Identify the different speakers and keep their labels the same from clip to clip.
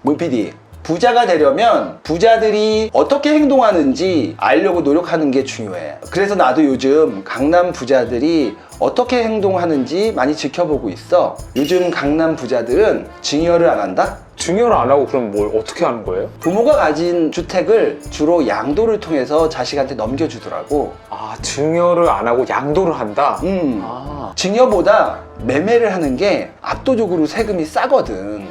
Speaker 1: 문 PD, 부자가 되려면 부자들이 어떻게 행동하는지 알려고 노력하는 게 중요해. 그래서 나도 요즘 강남 부자들이 어떻게 행동하는지 많이 지켜보고 있어. 요즘 강남 부자들은 증여를 안 한다?
Speaker 2: 증여를 안 하고 그럼 뭘 어떻게 하는 거예요?
Speaker 1: 부모가 가진 주택을 주로 양도를 통해서 자식한테 넘겨주더라고.
Speaker 2: 아, 증여를 안 하고 양도를 한다?
Speaker 1: 증여보다 매매를 하는 게 압도적으로 세금이 싸거든.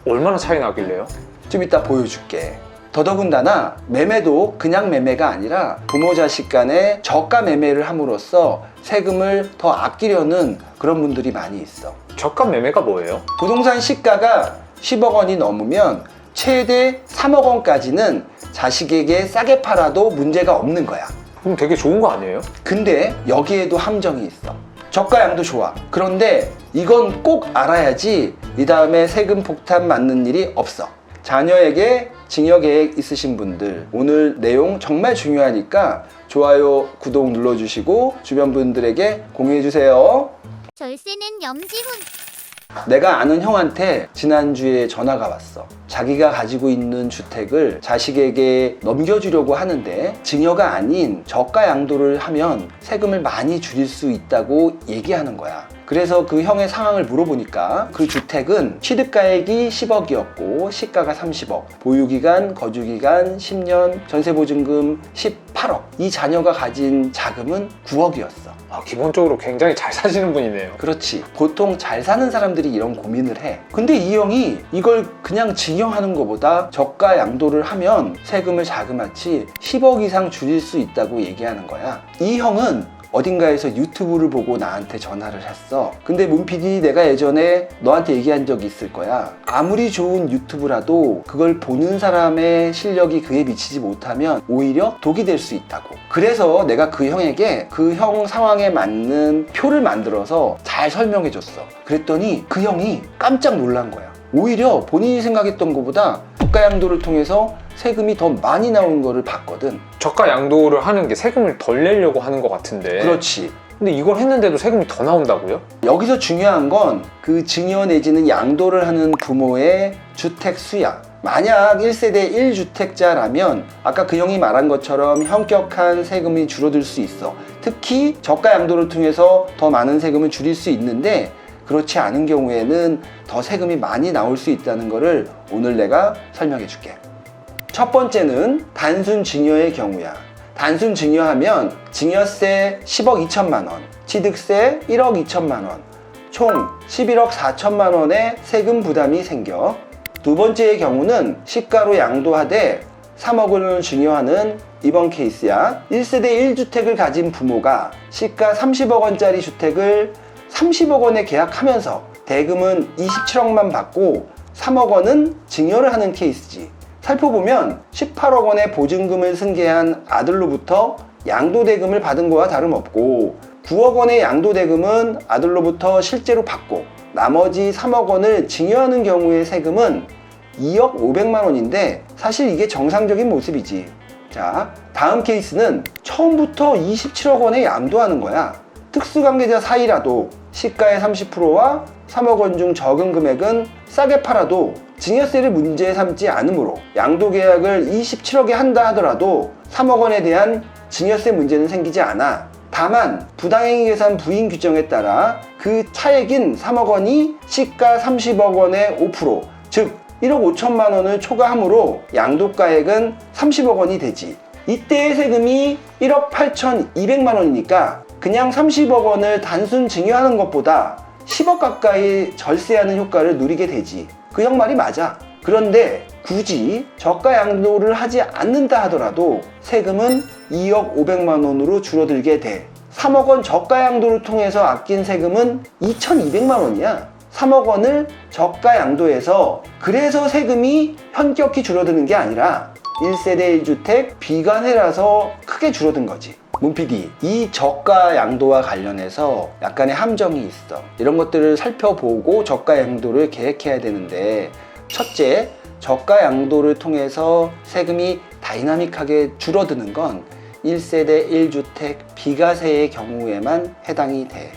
Speaker 2: 얼마나 차이 나길래요?
Speaker 1: 좀 이따 보여줄게. 더더군다나 매매도 그냥 매매가 아니라 부모 자식 간에 저가 매매를 함으로써 세금을 더 아끼려는 그런 분들이 많이 있어.
Speaker 2: 저가 매매가 뭐예요?
Speaker 1: 부동산 시가가 10억 원이 넘으면 최대 3억 원까지는 자식에게 싸게 팔아도 문제가 없는 거야.
Speaker 2: 그럼 되게 좋은 거 아니에요?
Speaker 1: 근데 여기에도 함정이 있어. 저가 양도 좋아. 그런데 이건 꼭 알아야지 이 다음에 세금 폭탄 맞는 일이 없어. 자녀에게 증여 계획 있으신 분들, 오늘 내용 정말 중요하니까 좋아요, 구독 눌러주시고 주변 분들에게 공유해주세요.
Speaker 3: 절세는 염지훈.
Speaker 1: 내가 아는 형한테 지난주에 전화가 왔어. 자기가 가지고 있는 주택을 자식에게 넘겨주려고 하는데 증여가 아닌 저가 양도를 하면 세금을 많이 줄일 수 있다고 얘기하는 거야. 그래서 그 형의 상황을 물어보니까 그 주택은 취득가액이 10억이었고 시가가 30억, 보유기간, 거주기간 10년, 전세보증금 18억. 이 자녀가 가진 자금은 9억이었어.
Speaker 2: 기본적으로 굉장히 잘 사시는 분이네요.
Speaker 1: 그렇지. 보통 잘 사는 사람들이 이런 고민을 해. 근데 이 형이 이걸 그냥 증여하는 것보다 저가 양도를 하면 세금을 자그마치 10억 이상 줄일 수 있다고 얘기하는 거야. 이 형은 어딘가에서 유튜브를 보고 나한테 전화를 했어. 근데 문 PD, 내가 예전에 너한테 얘기한 적이 있을 거야. 아무리 좋은 유튜브라도 그걸 보는 사람의 실력이 그에 미치지 못하면 오히려 독이 될 수 있다고. 그래서 내가 그 형에게 그 형 상황에 맞는 표를 만들어서 잘 설명해 줬어. 그랬더니 그 형이 깜짝 놀란 거야. 오히려 본인이 생각했던 것보다 저가 양도를 통해서 세금이 더 많이 나오는 거를 봤거든.
Speaker 2: 저가 양도를 하는 게 세금을 덜 내려고 하는 것 같은데.
Speaker 1: 그렇지.
Speaker 2: 근데 이걸 했는데도 세금이 더 나온다고요?
Speaker 1: 여기서 중요한 건 그 증여 내지는 양도를 하는 부모의 주택 수야. 만약 1세대 1주택자라면 아까 그 형이 말한 것처럼 현격한 세금이 줄어들 수 있어. 특히 저가 양도를 통해서 더 많은 세금을 줄일 수 있는데, 그렇지 않은 경우에는 더 세금이 많이 나올 수 있다는 것을 오늘 내가 설명해 줄게. 첫 번째는 단순 증여의 경우야. 단순 증여하면 증여세 10억 2천만 원, 취득세 1억 2천만 원, 총 11억 4천만 원의 세금 부담이 생겨. 두 번째의 경우는 시가로 양도하되 3억 원을 증여하는 이번 케이스야. 1세대 1주택을 가진 부모가 시가 30억 원짜리 주택을 30억 원에 계약하면서 대금은 27억만 받고 3억 원은 증여를 하는 케이스지. 살펴보면 18억 원의 보증금을 승계한 아들로부터 양도대금을 받은 거와 다름없고 9억 원의 양도대금은 아들로부터 실제로 받고 나머지 3억 원을 증여하는 경우의 세금은 2억 500만 원인데 사실 이게 정상적인 모습이지. 자, 다음 케이스는 처음부터 27억 원에 양도하는 거야. 특수관계자 사이라도 시가의 30%와 3억 원 중 적은 금액은 싸게 팔아도 증여세를 문제 삼지 않으므로 양도계약을 27억에 한다 하더라도 3억 원에 대한 증여세 문제는 생기지 않아. 다만 부당행위 계산 부인 규정에 따라 그 차액인 3억 원이 시가 30억 원의 5%, 즉 1억 5천만 원을 초과하므로 양도가액은 30억 원이 되지. 이때의 세금이 1억 8,200만 원이니까 그냥 30억 원을 단순 증여하는 것보다 10억 가까이 절세하는 효과를 누리게 되지. 그 형 말이 맞아. 그런데 굳이 저가 양도를 하지 않는다 하더라도 세금은 2억 500만 원으로 줄어들게 돼. 3억 원 저가 양도를 통해서 아낀 세금은 2,200만 원이야. 3억 원을 저가 양도해서 그래서 세금이 현격히 줄어드는 게 아니라 1세대 1주택 비관해라서 크게 줄어든 거지. 문 PD, 이 저가 양도와 관련해서 약간의 함정이 있어. 이런 것들을 살펴보고 저가 양도를 계획해야 되는데, 첫째, 저가 양도를 통해서 세금이 다이나믹하게 줄어드는 건 1세대 1주택 비과세의 경우에만 해당이 돼.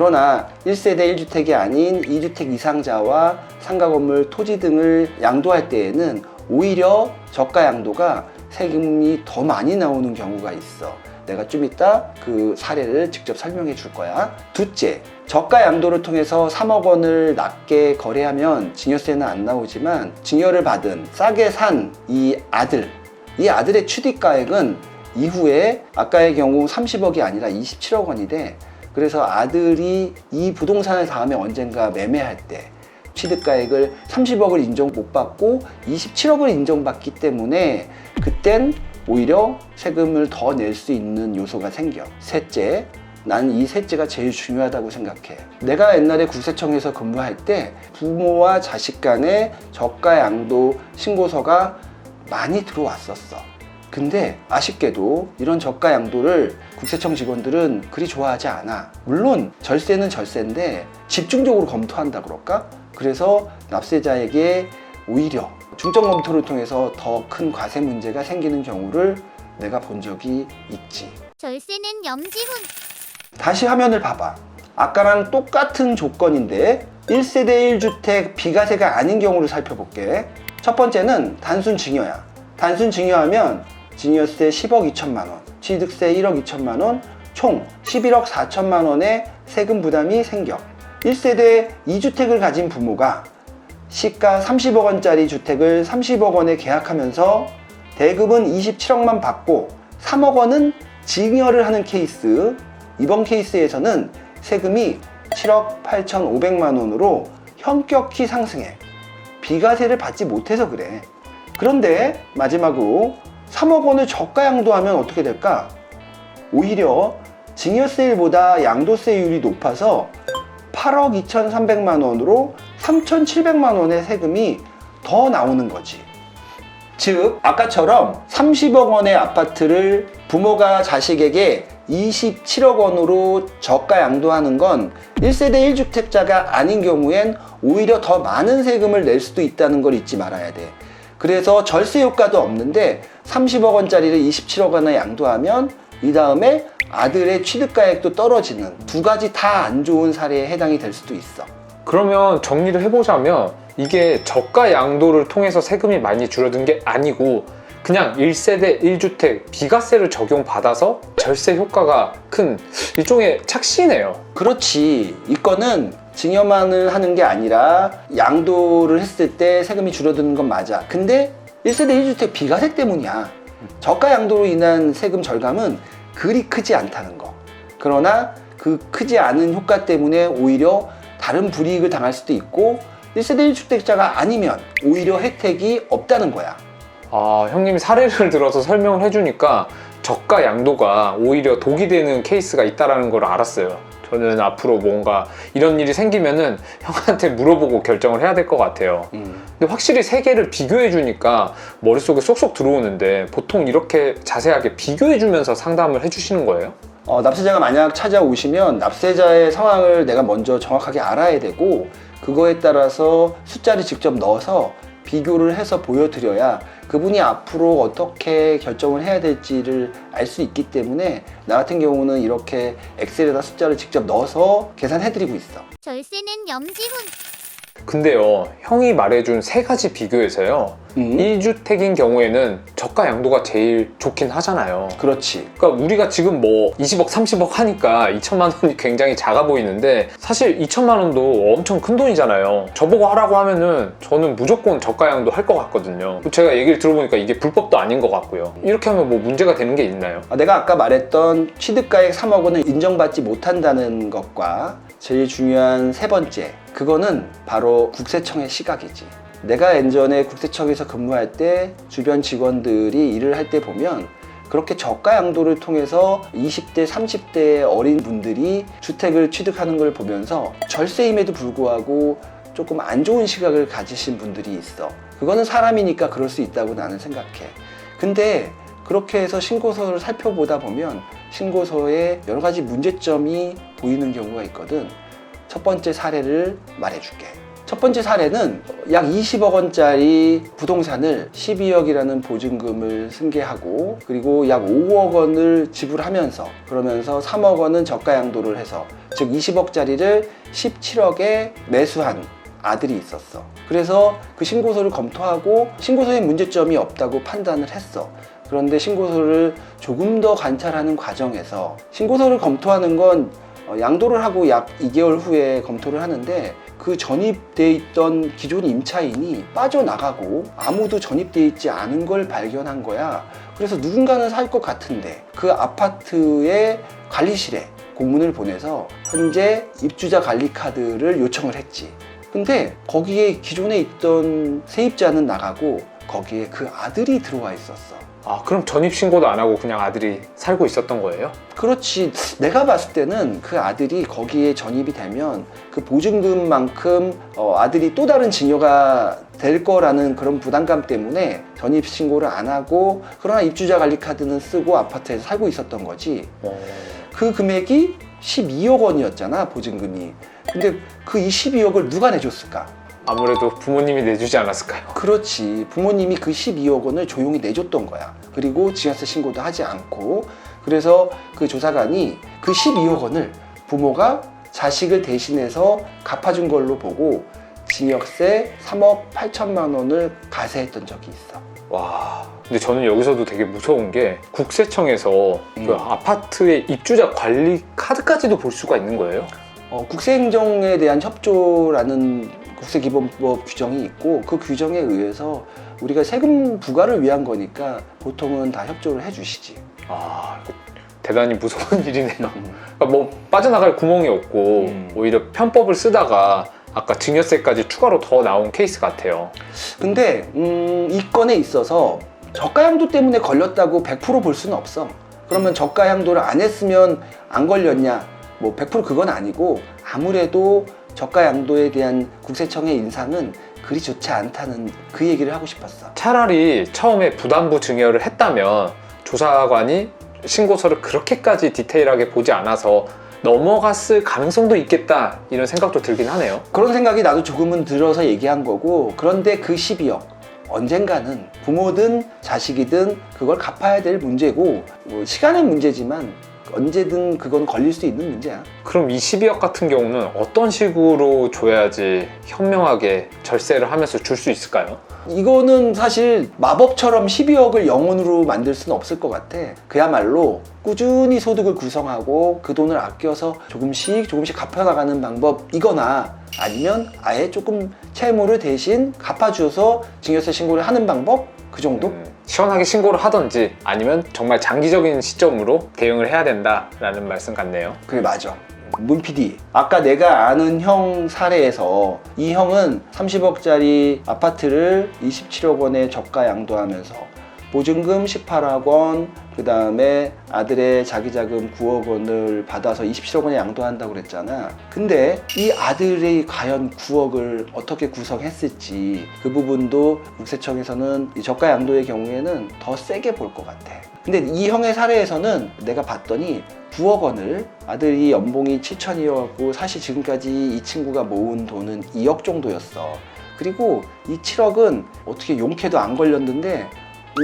Speaker 1: 그러나 1세대 1주택이 아닌 2주택 이상자와 상가 건물, 토지 등을 양도할 때에는 오히려 저가 양도가 세금이 더 많이 나오는 경우가 있어. 내가 좀 이따 그 사례를 직접 설명해 줄 거야. 둘째, 저가 양도를 통해서 3억 원을 낮게 거래하면 증여세는 안 나오지만 증여를 받은 싸게 산 이 아들의 취득가액은 이후에 아까의 경우 30억이 아니라 27억 원이 돼. 그래서 아들이 이 부동산을 다음에 언젠가 매매할 때 취득가액을 30억을 인정 못 받고 27억을 인정받기 때문에 그땐 오히려 세금을 더 낼 수 있는 요소가 생겨. 셋째, 난 이 셋째가 제일 중요하다고 생각해. 내가 옛날에 국세청에서 근무할 때 부모와 자식 간의 저가 양도 신고서가 많이 들어왔었어. 근데 아쉽게도 이런 저가 양도를 국세청 직원들은 그리 좋아하지 않아. 물론 절세는 절세인데 집중적으로 검토한다 그럴까? 그래서 납세자에게 오히려 중점 검토를 통해서 더 큰 과세 문제가 생기는 경우를 내가 본 적이 있지.
Speaker 3: 절세는 염지훈.
Speaker 1: 다시 화면을 봐봐. 아까랑 똑같은 조건인데 1세대 1주택 비과세가 아닌 경우를 살펴볼게. 첫 번째는 단순 증여야. 단순 증여하면 증여세 10억 2천만 원, 취득세 1억 2천만 원, 총 11억 4천만 원의 세금 부담이 생겨. 1세대 2주택을 가진 부모가 시가 30억 원짜리 주택을 30억 원에 계약하면서 대금은 27억만 받고 3억 원은 증여를 하는 케이스. 이번 케이스에서는 세금이 7억 8,500만 원으로 현격히 상승해. 비과세를 받지 못해서 그래. 그런데 마지막으로 3억 원을 저가 양도하면 어떻게 될까? 오히려 증여세율보다 양도세율이 높아서 8억 2,300만 원으로 3,700만 원의 세금이 더 나오는 거지. 즉 아까처럼 30억 원의 아파트를 부모가 자식에게 27억 원으로 저가 양도하는 건 1세대 1주택자가 아닌 경우엔 오히려 더 많은 세금을 낼 수도 있다는 걸 잊지 말아야 돼. 그래서 절세 효과도 없는데 30억 원짜리를 27억 원에 양도하면 이 다음에 아들의 취득가액도 떨어지는 두 가지 다 안 좋은 사례에 해당이 될 수도 있어.
Speaker 2: 그러면 정리를 해보자면 이게 저가 양도를 통해서 세금이 많이 줄어든 게 아니고 그냥 1세대 1주택 비과세를 적용받아서 절세 효과가 큰 일종의 착시네요.
Speaker 1: 그렇지. 이거는 증여만을 하는 게 아니라 양도를 했을 때 세금이 줄어드는 건 맞아. 근데 1세대 1주택 비과세 때문이야. 저가 양도로 인한 세금 절감은 그리 크지 않다는 거. 그러나 그 크지 않은 효과 때문에 오히려 다른 불이익을 당할 수도 있고 1세대 1주택자가 아니면 오히려 혜택이 없다는 거야.
Speaker 2: 아, 형님이 사례를 들어서 설명을 해주니까 저가 양도가 오히려 독이 되는 케이스가 있다는 걸 알았어요. 저는 앞으로 뭔가 이런 일이 생기면은 형한테 물어보고 결정을 해야 될 것 같아요. 근데 확실히 세 개를 비교해 주니까 머릿속에 쏙쏙 들어오는데 보통 이렇게 자세하게 비교해 주면서 상담을 해 주시는 거예요?
Speaker 1: 납세자가 만약 찾아오시면 납세자의 상황을 내가 먼저 정확하게 알아야 되고 그거에 따라서 숫자를 직접 넣어서 비교를 해서 보여드려야 그분이 앞으로 어떻게 결정을 해야 될지를 알 수 있기 때문에 나 같은 경우는 이렇게 엑셀에다 숫자를 직접 넣어서 계산해드리고 있어.
Speaker 3: 절세는 염지훈.
Speaker 2: 근데요, 형이 말해준 세 가지 비교에서요 1주택인 경우에는 저가 양도가 제일 좋긴 하잖아요.
Speaker 1: 그렇지.
Speaker 2: 그러니까 우리가 지금 뭐 20억 30억 하니까 2천만 원이 굉장히 작아 보이는데 사실 2천만 원도 엄청 큰 돈이잖아요. 저보고 하라고 하면은 저는 무조건 저가 양도 할 것 같거든요. 제가 얘기를 들어보니까 이게 불법도 아닌 것 같고요. 이렇게 하면 뭐 문제가 되는 게 있나요?
Speaker 1: 내가 아까 말했던 취득가액 3억 원을 인정받지 못한다는 것과 제일 중요한 세 번째, 그거는 바로 국세청의 시각이지. 내가 예전에 국세청에서 근무할 때 주변 직원들이 일을 할 때 보면 그렇게 저가 양도를 통해서 20대, 30대의 어린 분들이 주택을 취득하는 걸 보면서 절세임에도 불구하고 조금 안 좋은 시각을 가지신 분들이 있어. 그거는 사람이니까 그럴 수 있다고 나는 생각해. 근데 그렇게 해서 신고서를 살펴보다 보면 신고서에 여러 가지 문제점이 보이는 경우가 있거든. 첫 번째 사례를 말해줄게. 첫 번째 사례는 약 20억 원짜리 부동산을 12억이라는 보증금을 승계하고 그리고 약 5억 원을 지불하면서 그러면서 3억 원은 저가 양도를 해서 즉 20억짜리를 17억에 매수한 아들이 있었어. 그래서 그 신고서를 검토하고 신고서에 문제점이 없다고 판단을 했어. 그런데 신고서를 조금 더 관찰하는 과정에서 신고서를 검토하는 건 양도를 하고 약 2개월 후에 검토를 하는데 그 전입돼 있던 기존 임차인이 빠져나가고 아무도 전입돼 있지 않은 걸 발견한 거야. 그래서 누군가는 살 것 같은데 그 아파트의 관리실에 공문을 보내서 현재 입주자 관리 카드를 요청을 했지. 근데 거기에 기존에 있던 세입자는 나가고 거기에 그 아들이 들어와 있었어.
Speaker 2: 아, 그럼 전입신고도 안 하고 그냥 아들이 살고 있었던 거예요?
Speaker 1: 그렇지. 내가 봤을 때는 그 아들이 거기에 전입이 되면 그 보증금만큼 아들이 또 다른 증여가 될 거라는 그런 부담감 때문에 전입 신고를 안 하고 그러나 입주자 관리 카드는 쓰고 아파트에서 살고 있었던 거지. 그 금액이 12억 원이었잖아, 보증금이. 근데 그 12억을 누가 내줬을까?
Speaker 2: 아무래도 부모님이 내주지 않았을까요?
Speaker 1: 그렇지. 부모님이 그 12억 원을 조용히 내줬던 거야. 그리고 증여세 신고도 하지 않고. 그래서 그 조사관이 그 12억 원을 부모가 자식을 대신해서 갚아준 걸로 보고 증여세 3억 8천만 원을 가세했던 적이 있어.
Speaker 2: 와, 근데 저는 여기서도 되게 무서운 게 국세청에서 그 아파트의 입주자 관리 카드까지도 볼 수가 있는 거예요?
Speaker 1: 국세행정에 대한 협조라는 국세기본법 규정이 있고 그 규정에 의해서 우리가 세금 부과를 위한 거니까 보통은 다 협조를 해주시지.
Speaker 2: 아, 이거 대단히 무서운 일이네요. 그러니까 뭐 빠져나갈 구멍이 없고 오히려 편법을 쓰다가 아까 증여세까지 추가로 더 나온 케이스 같아요.
Speaker 1: 근데 이 건에 있어서 저가양도 때문에 걸렸다고 100% 볼 수는 없어. 그러면 저가양도를 안 했으면 안 걸렸냐? 뭐 100% 그건 아니고 아무래도 저가양도에 대한 국세청의 인상은 그리 좋지 않다는 그 얘기를 하고 싶었어.
Speaker 2: 차라리 처음에 부담부 증여를 했다면 조사관이 신고서를 그렇게까지 디테일하게 보지 않아서 넘어갔을 가능성도 있겠다 이런 생각도 들긴 하네요.
Speaker 1: 그런 생각이 나도 조금은 들어서 얘기한 거고 그런데 그 12억 언젠가는 부모든 자식이든 그걸 갚아야 될 문제고 뭐 시간의 문제지만 언제든 그건 걸릴 수 있는 문제야.
Speaker 2: 그럼 이 12억 같은 경우는 어떤 식으로 줘야지 현명하게 절세를 하면서 줄 수 있을까요?
Speaker 1: 이거는 사실 마법처럼 12억을 영원으로 만들 수는 없을 것 같아. 그야말로 꾸준히 소득을 구성하고 그 돈을 아껴서 조금씩 갚아나가는 방법이거나 아니면 아예 조금 채무를 대신 갚아줘서 증여세 신고를 하는 방법? 그 정도?
Speaker 2: 시원하게 신고를 하던지 아니면 정말 장기적인 시점으로 대응을 해야 된다라는 말씀 같네요.
Speaker 1: 그게 맞아. 문 PD, 아까 내가 아는 형 사례에서 이 형은 30억짜리 아파트를 27억 원에 저가 양도하면서 보증금 18억 원, 그 다음에 아들의 자기자금 9억 원을 받아서 27억 원에 양도한다고 그랬잖아. 근데 이 아들이 과연 9억을 어떻게 구성했을지 그 부분도 국세청에서는 이 저가 양도의 경우에는 더 세게 볼 것 같아. 근데 이 형의 사례에서는 내가 봤더니 9억 원을 아들이 연봉이 7천이었고 사실 지금까지 이 친구가 모은 돈은 2억 정도였어. 그리고 이 7억은 어떻게 용케도 안 걸렸는데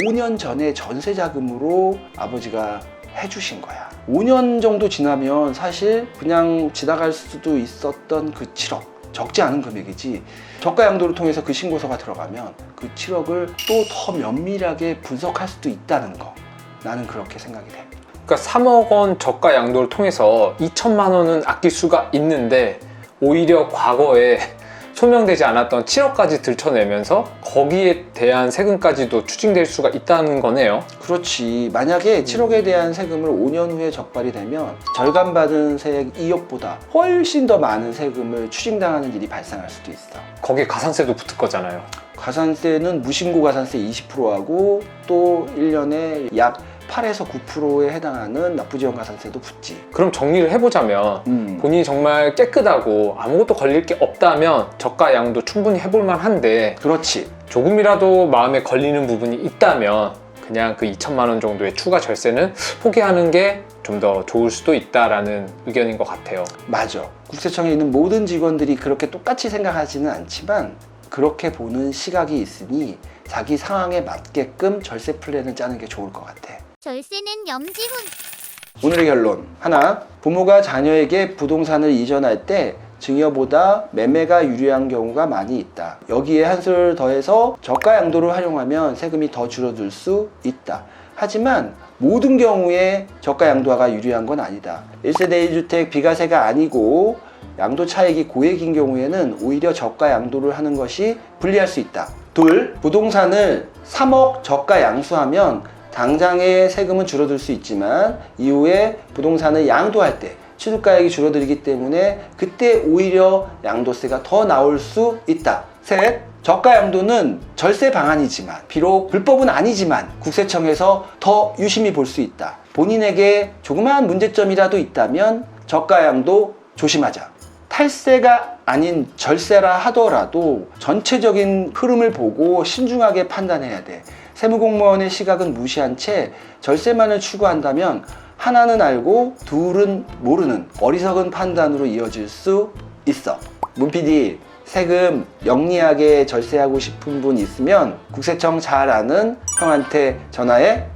Speaker 1: 5년 전에 전세 자금으로 아버지가 해주신 거야. 5년 정도 지나면 사실 그냥 지나갈 수도 있었던 그 7억. 적지 않은 금액이지. 저가 양도를 통해서 그 신고서가 들어가면 그 7억을 또 더 면밀하게 분석할 수도 있다는 거. 나는 그렇게 생각이 돼.
Speaker 2: 그러니까 3억 원 저가 양도를 통해서 2천만 원은 아낄 수가 있는데 오히려 과거에 소명되지 않았던 7억까지 들춰내면서 거기에 대한 세금까지도 추징될 수가 있다는 거네요.
Speaker 1: 그렇지. 만약에 7억에 대한 세금을 5년 후에 적발이 되면 절감받은 세액 2억보다 훨씬 더 많은 세금을 추징당하는 일이 발생할 수도 있어.
Speaker 2: 거기에 가산세도 붙을 거잖아요.
Speaker 1: 가산세는 무신고 가산세 20%하고 또 1년에 약 8에서 9%에 해당하는 납부지원 가산세도 붙지.
Speaker 2: 그럼 정리를 해보자면 본인이 정말 깨끗하고 아무것도 걸릴 게 없다면 저가 양도 충분히 해볼 만한데
Speaker 1: 그렇지.
Speaker 2: 조금이라도 마음에 걸리는 부분이 있다면 그냥 그 2천만 원 정도의 추가 절세는 포기하는 게 좀 더 좋을 수도 있다라는 의견인 것 같아요.
Speaker 1: 맞아. 국세청에 있는 모든 직원들이 그렇게 똑같이 생각하지는 않지만 그렇게 보는 시각이 있으니 자기 상황에 맞게끔 절세 플랜을 짜는 게 좋을 것 같아.
Speaker 3: 절세는 염지훈.
Speaker 1: 오늘의 결론 하나, 부모가 자녀에게 부동산을 이전할 때 증여보다 매매가 유리한 경우가 많이 있다. 여기에 한술 더해서 저가 양도를 활용하면 세금이 더 줄어들 수 있다. 하지만 모든 경우에 저가 양도화가 유리한 건 아니다. 1세대 1주택 비과세가 아니고 양도 차익이 고액인 경우에는 오히려 저가 양도를 하는 것이 불리할 수 있다. 둘, 부동산을 3억 저가 양수하면 당장의 세금은 줄어들 수 있지만 이후에 부동산을 양도할 때 취득가액이 줄어들기 때문에 그때 오히려 양도세가 더 나올 수 있다. 셋, 저가 양도는 절세 방안이지만 비록 불법은 아니지만 국세청에서 더 유심히 볼 수 있다. 본인에게 조그마한 문제점이라도 있다면 저가 양도 조심하자. 탈세가 아닌 절세라 하더라도 전체적인 흐름을 보고 신중하게 판단해야 돼. 세무공무원의 시각은 무시한 채 절세만을 추구한다면 하나는 알고 둘은 모르는 어리석은 판단으로 이어질 수 있어. 문PD, 세금 영리하게 절세하고 싶은 분 있으면 국세청 잘 아는 형한테 전화해.